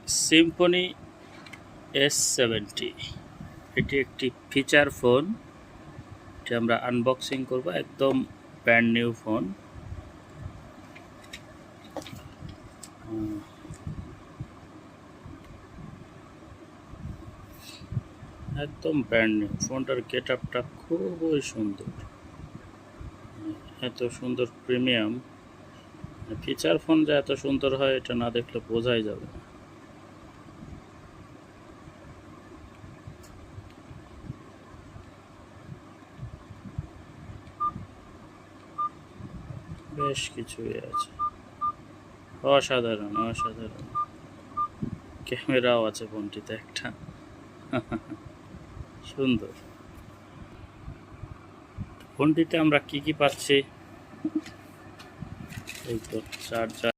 Symphony S70 এটি একটি feature phone. এটি আমরা আনবক্সিং করব, একদম ব্র্যান্ড নিউ ফোন। একদম ব্র্যান্ড নিউ ফোনটার গেট আপটা খুবই সুন্দর, এত সুন্দর প্রিমিয়াম ফিচার ফোন যে এত সুন্দর হয় এটা না দেখলে বোঝাই যাবে না। বেশ কিছুই আছে, অসাধারণ অসাধারণ। ক্যামেরাও আছে ফোনটিতে একটা, সুন্দর। ফোনটিতে আমরা কি কি পাচ্ছি, এই তো চার্জার।